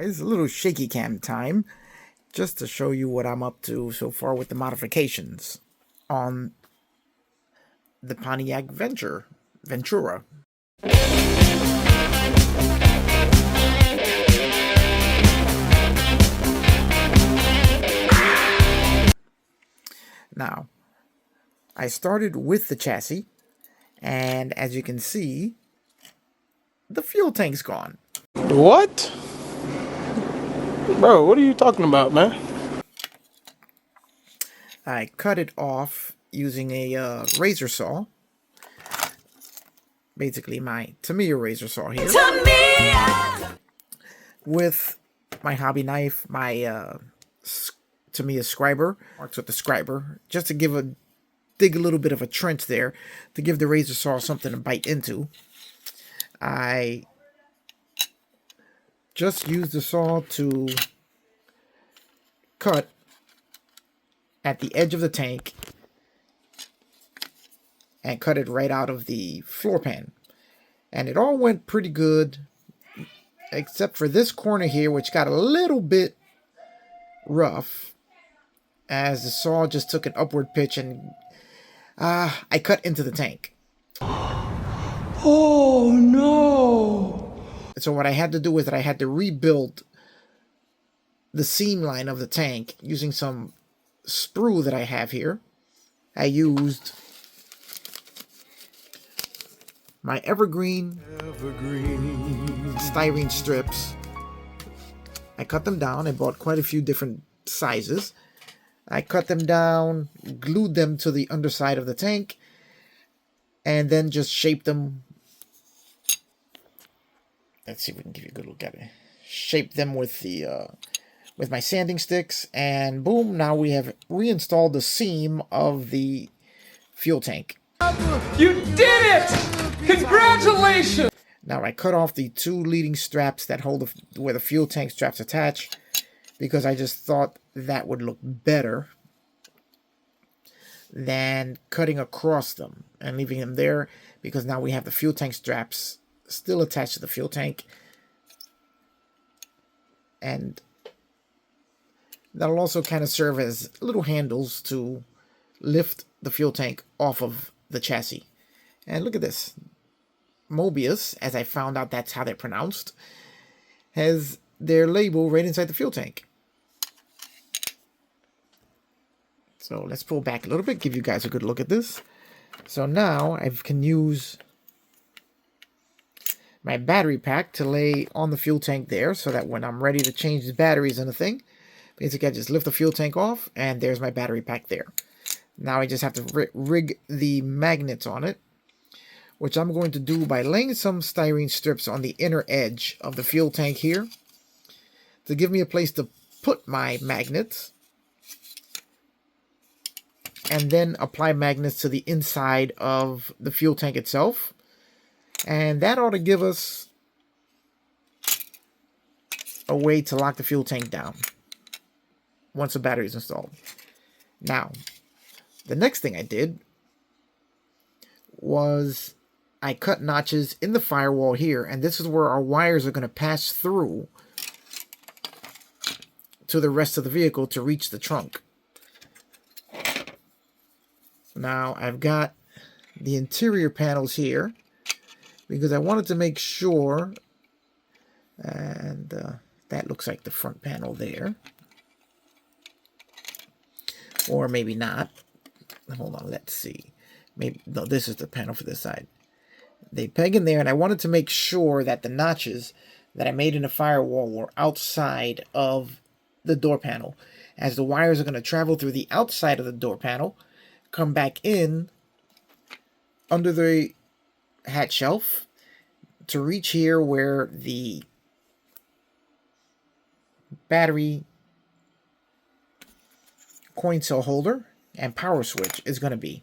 guys, a little shaky cam time, just to show you what I'm up to so far with the modifications on the Pontiac Ventura. Now, I started with the chassis, and as you can see, the fuel tank's gone. What? Bro, what are you talking about, man? I cut it off using a razor saw. Basically my Tamiya razor saw here. Tamiya! With my hobby knife, my Tamiya scriber, marks with the scriber, just to dig a little bit of a trench there, to give the razor saw something to bite into. I just used the saw to cut at the edge of the tank and cut it right out of the floor pan. And it all went pretty good, except for this corner here, which got a little bit rough, as the saw just took an upward pitch and I cut into the tank. Oh no! So what I had to do is that I had to rebuild the seam line of the tank using some sprue that I have here. I used my evergreen styrene strips. I cut them down. I bought quite a few different sizes. I cut them down, glued them to the underside of the tank, and then just shaped them. Let's see if we can give you a good look at it. Shaped them with my sanding sticks, and boom, now we have reinstalled the seam of the fuel tank. You did it! Congratulations! Now I cut off the two leading straps that hold where the fuel tank straps attach, because I just thought that would look better than cutting across them and leaving them there, because now we have the fuel tank straps still attached to the fuel tank, and that'll also kind of serve as little handles to lift the fuel tank off of the chassis. And look at this. Moebius, as I found out that's how they're pronounced, has their label right inside the fuel tank. So let's pull back a little bit, give you guys a good look at this. So now I can use my battery pack to lay on the fuel tank there, so that when I'm ready to change the batteries and the thing, basically I just lift the fuel tank off and there's my battery pack there. Now I just have to rig the magnets on it, which I'm going to do by laying some styrene strips on the inner edge of the fuel tank here to give me a place to put my magnets, and then apply magnets to the inside of the fuel tank itself. And that ought to give us a way to lock the fuel tank down once the battery is installed. Now, the next thing I did was I cut notches in the firewall here, and this is where our wires are going to pass through to the rest of the vehicle to reach the trunk. Now, I've got the interior panels here, because I wanted to make sure, and that looks like the front panel there. Or maybe not. Hold on, let's see. Maybe, no, this is the panel for this side. They peg in there, and I wanted to make sure that the notches that I made in the firewall were outside of the door panel, as the wires are going to travel through the outside of the door panel, come back in under the hatch shelf to reach here where the battery coin cell holder and power switch is going to be.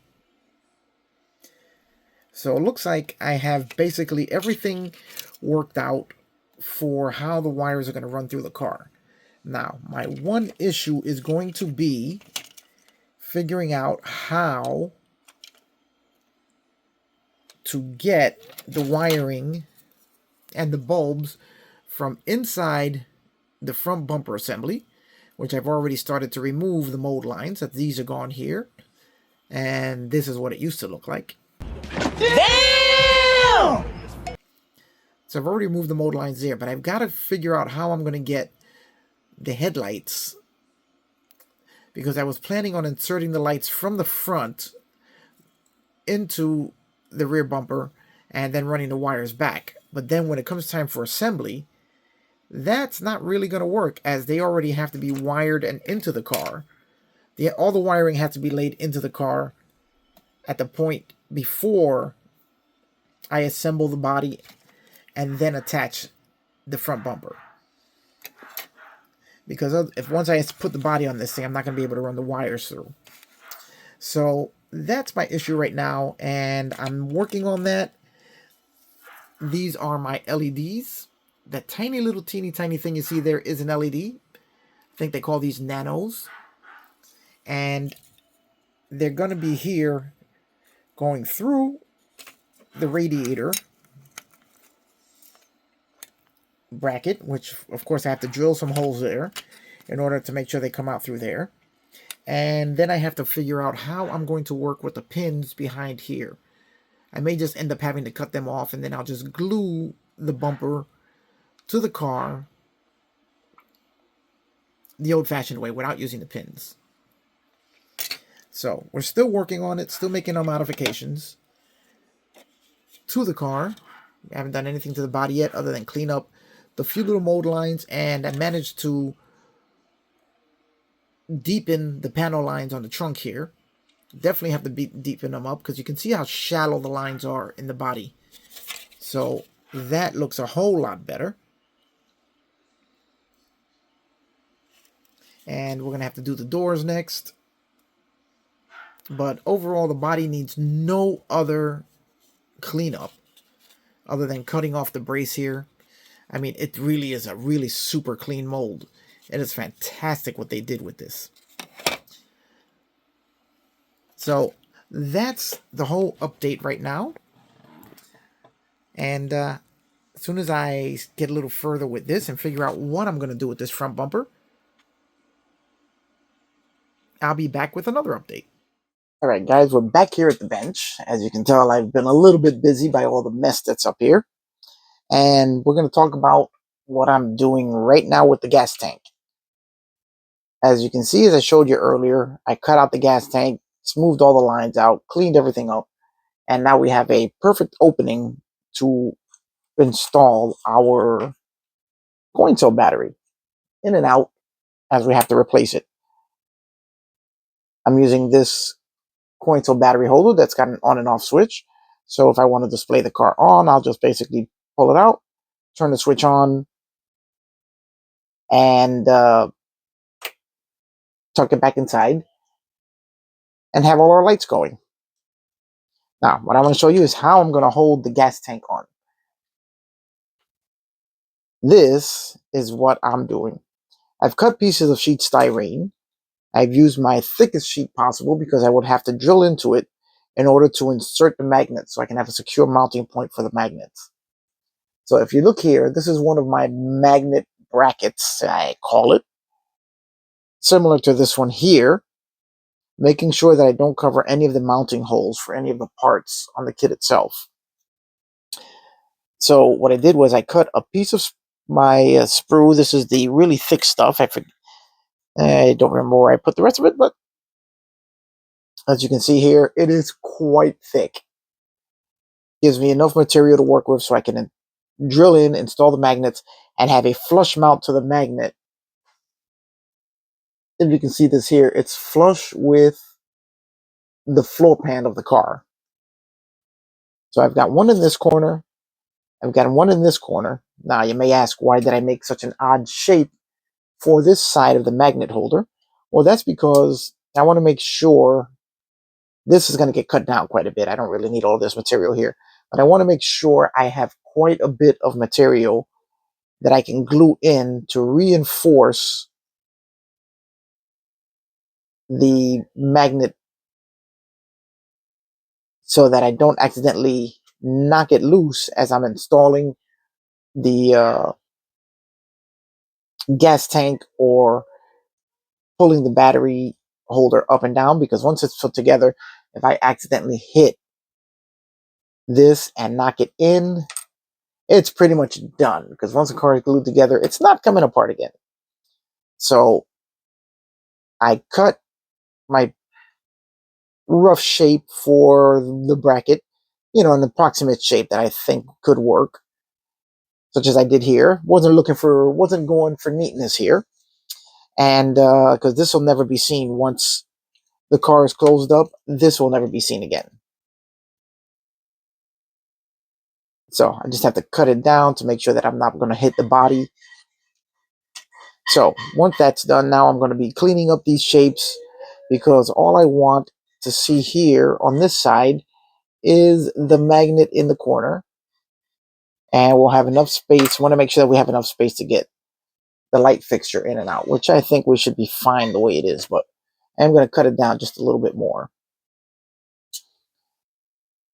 So it looks like I have basically everything worked out for how the wires are going to run through the car. Now, my one issue is going to be figuring out how to get the wiring and the bulbs from inside the front bumper assembly, which I've already started to remove the mold lines, that these are gone here. And this is what it used to look like. Damn! So I've already removed the mold lines there, but I've got to figure out how I'm going to get the headlights, because I was planning on inserting the lights from the front into the rear bumper and then running the wires back. But then when it comes time for assembly, that's not really going to work, as they already have to be wired and into the car. All the wiring has to be laid into the car at the point before I assemble the body and then attach the front bumper. Because if once I put the body on this thing, I'm not going to be able to run the wires through. So that's my issue right now, and I'm working on that. These are my LEDs. That tiny little teeny tiny thing you see there is an LED. I think they call these nanos. And they're going to be here going through the radiator bracket, which of course I have to drill some holes there in order to make sure they come out through there. And then I have to figure out how I'm going to work with the pins behind here. I may just end up having to cut them off, and then I'll just glue the bumper to the car the old-fashioned way without using the pins. So we're still working on it, still making our modifications to the car. I haven't done anything to the body yet other than clean up the few little mold lines, and I managed to deepen the panel lines on the trunk here. Definitely have to deepen them up, because you can see how shallow the lines are in the body. So that looks a whole lot better. And we're going to have to do the doors next. But overall, the body needs no other cleanup other than cutting off the brace here. I mean, it really is a really super clean mold. It is fantastic what they did with this. So that's the whole update right now. And as soon as I get a little further with this and figure out what I'm going to do with this front bumper, I'll be back with another update. All right, guys, we're back here at the bench. As you can tell, I've been a little bit busy by all the mess that's up here. And we're going to talk about what I'm doing right now with the gas tank. As you can see, as I showed you earlier, I cut out the gas tank, smoothed all the lines out, cleaned everything up, and now we have a perfect opening to install our coin cell battery in and out as we have to replace it. I'm using this coin cell battery holder that's got an on and off switch. So if I want to display the car on, I'll just basically pull it out, turn the switch on, and tuck it back inside and have all our lights going. Now, what I want to show you is how I'm going to hold the gas tank on. This is what I'm doing. I've cut pieces of sheet styrene. I've used my thickest sheet possible because I would have to drill into it in order to insert the magnet so I can have a secure mounting point for the magnets. So if you look here, this is one of my magnet brackets, I call it. Similar to this one here, making sure that I don't cover any of the mounting holes for any of the parts on the kit itself. So what I did was I cut a piece of my sprue. This is the really thick stuff. I don't remember where I put the rest of it, but as you can see here, it is quite thick. Gives me enough material to work with so I can drill in, install the magnets, and have a flush mount to the magnet. If you can see this here, it's flush with the floor pan of the car. So I've got one in this corner. I've got one in this corner. Now you may ask, why did I make such an odd shape for this side of the magnet holder? Well, that's because I want to make sure this is going to get cut down quite a bit. I don't really need all this material here, but I want to make sure I have quite a bit of material that I can glue in to reinforce the magnet so that I don't accidentally knock it loose as I'm installing the gas tank or pulling the battery holder up and down, because once it's put together, if I accidentally hit this and knock it in, it's pretty much done, because once the car is glued together, it's not coming apart again. So I cut my rough shape for the bracket, an approximate shape that I think could work, such as I did here. Wasn't going for neatness here. And because this will never be seen once the car is closed up, this will never be seen again. So I just have to cut it down to make sure that I'm not going to hit the body. So once that's done, now I'm going to be cleaning up these shapes, because all I want to see here on this side is the magnet in the corner. And we'll have enough space. Want to make sure that we have enough space to get the light fixture in and out, which I think we should be fine the way it is, but I'm going to cut it down just a little bit more.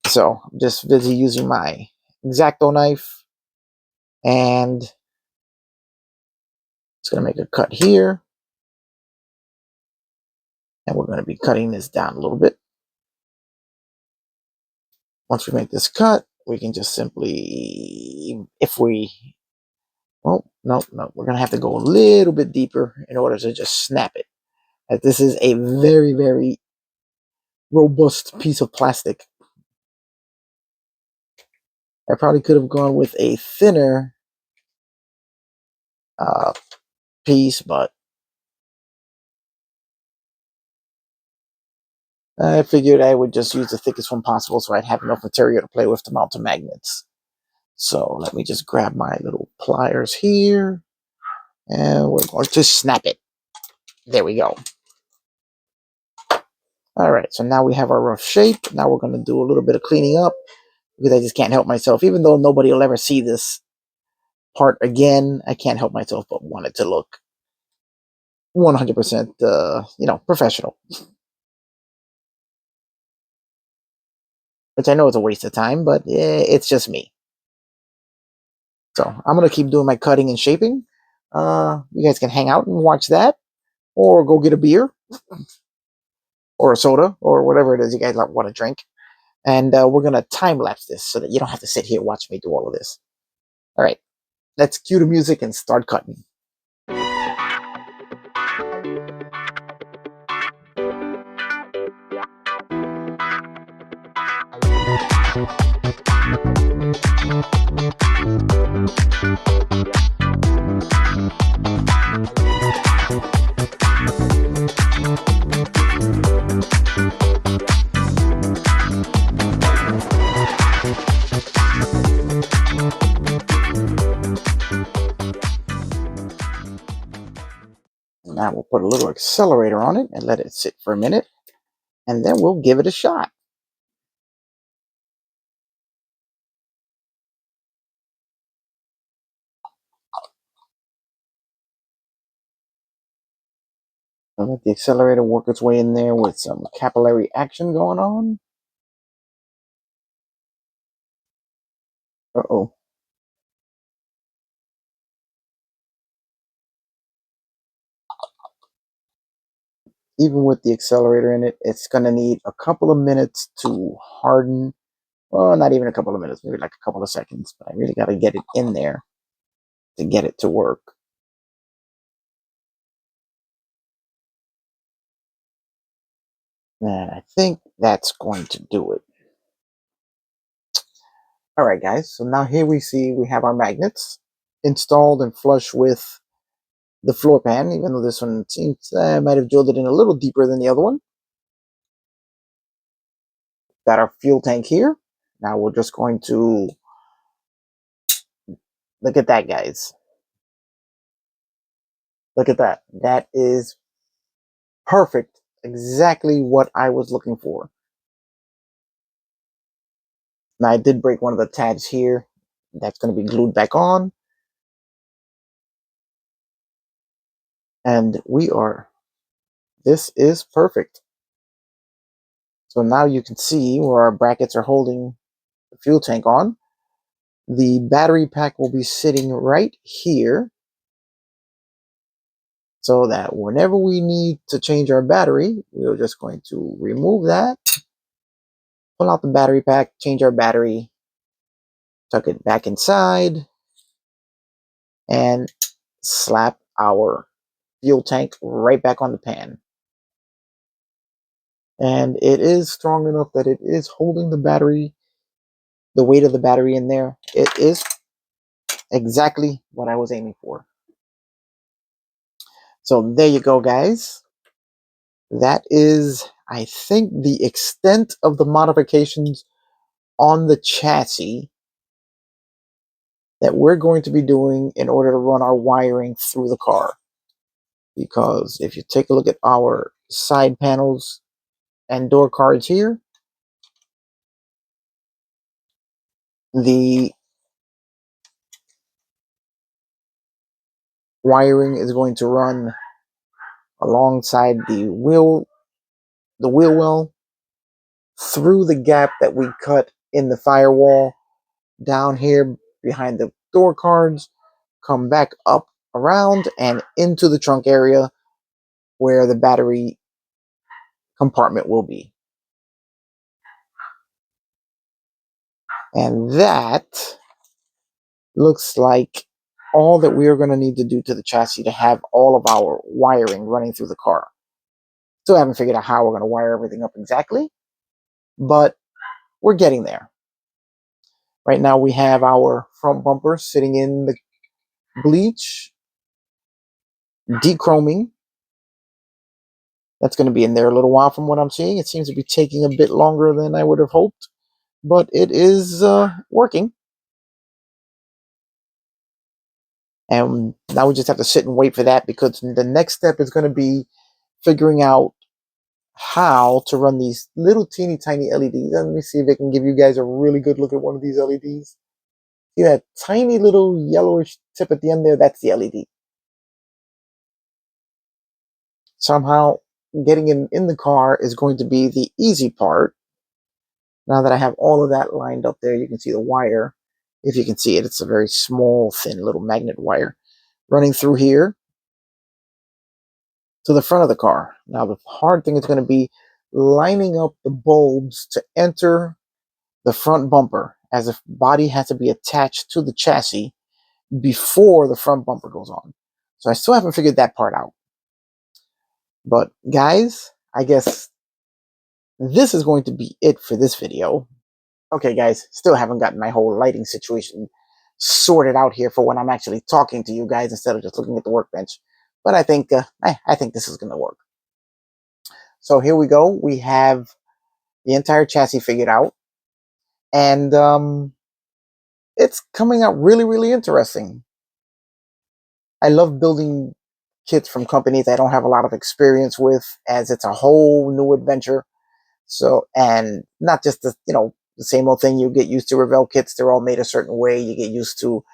So I'm just busy using my X-Acto knife, and it's going to make a cut here. And we're going to be cutting this down a little bit. Once we make this cut, we can just simply, well, no, we're going to have to go a little bit deeper in order to just snap it. As this is a very, very robust piece of plastic. I probably could have gone with a thinner piece, but I figured I would just use the thickest one possible so I'd have enough material to play with to mount the magnets. So let me just grab my little pliers here, and we're going to snap it. There we go. All right, so now we have our rough shape. Now we're going to do a little bit of cleaning up, because I just can't help myself. Even though nobody will ever see this part again, I can't help myself but want it to look 100%, professional. Which I know is a waste of time, but it's just me. So I'm going to keep doing my cutting and shaping. You guys can hang out and watch that, or go get a beer, or a soda, or whatever it is you guys want to drink. And we're going to time-lapse this so that you don't have to sit here and watch me do all of this. All right, let's cue the music and start cutting. Now we'll put a little accelerator on it and let it sit for a minute, and then we'll give it a shot. I'll let the accelerator work its way in there with some capillary action going on. Uh-oh. Even with the accelerator in it, it's going to need a couple of minutes to harden. Well, not even a couple of minutes, maybe like a couple of seconds, but I really got to get it in there to get it to work. And I think that's going to do it. All right, guys. So now here we have our magnets installed and flush with the floor pan, even though this one seems I might have drilled it in a little deeper than the other one. Got our fuel tank here. Now we're just going to look at that, guys. Look at that. That is perfect. Exactly what I was looking for. Now I did break one of the tabs here. That's going to be glued back on. And this is perfect. So now you can see where our brackets are holding the fuel tank on. The battery pack will be sitting right here. so that whenever we need to change our battery, we're just going to remove that, pull out the battery pack, change our battery, tuck it back inside, and slap our fuel tank right back on the pan. And it is strong enough that it is holding the battery, the weight of the battery in there. It is exactly what I was aiming for. So there you go, guys. That is, I think, the extent of the modifications on the chassis that we're going to be doing in order to run our wiring through the car. Because if you take a look at our side panels and door cards here, the wiring is going to run alongside the wheel well, through the gap that we cut in the firewall, down here behind the door cards, come back up around and into the trunk area where the battery compartment will be. And that looks like all that we are going to need to do to the chassis to have all of our wiring running through the car. Still haven't figured out how we're going to wire everything up exactly, but we're getting there. Right now we have our front bumper sitting in the bleach, dechroming. That's going to be in there a little while from what I'm seeing. It seems to be taking a bit longer than I would have hoped, but it is working. And now we just have to sit and wait for that, because the next step is going to be figuring out how to run these little teeny tiny LEDs. Let me see if I can give you guys a really good look at one of these LEDs. See that tiny little yellowish tip at the end there? That's the LED. Somehow getting in the car is going to be the easy part. Now that I have all of that lined up there, you can see the wire. If you can see it, it's a very small, thin little magnet wire running through here to the front of the car. Now the hard thing is going to be lining up the bulbs to enter the front bumper, as if body has to be attached to the chassis before the front bumper goes on. So I still haven't figured that part out. But guys, I guess this is going to be it for this video. Okay guys, still haven't gotten my whole lighting situation sorted out here for when I'm actually talking to you guys instead of just looking at the workbench. But I think this is going to work. So here we go. We have the entire chassis figured out, and it's coming out really, really interesting. I love building kits from companies I don't have a lot of experience with, as it's a whole new adventure. So, and not just the same old thing. You get used to Revell kits; they're all made a certain way. You get used to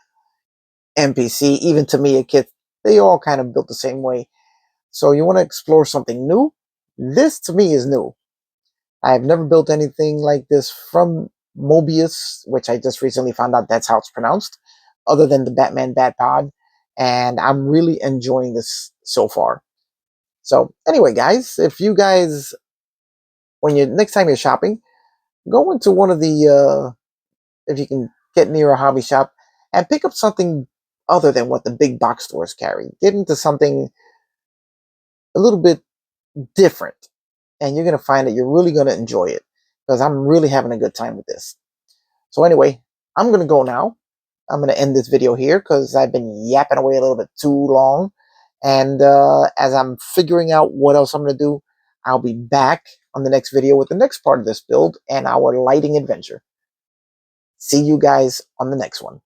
MPC, even Tamiya kits, they all kind of built the same way. So you want to explore something new? This to me is new. I've never built anything like this from Moebius, which I just recently found out that's how it's pronounced, other than the Batman Bat Pod. And I'm really enjoying this so far. So anyway, guys, if you guys, next time you're shopping, go into one of the, if you can get near a hobby shop, and pick up something other than what the big box stores carry. Get into something a little bit different, and you're going to find that you're really going to enjoy it, because I'm really having a good time with this. So anyway, I'm going to go now. I'm going to end this video here because I've been yapping away a little bit too long. And as I'm figuring out what else I'm going to do, I'll be back on the next video with the next part of this build and our lighting adventure. See you guys on the next one.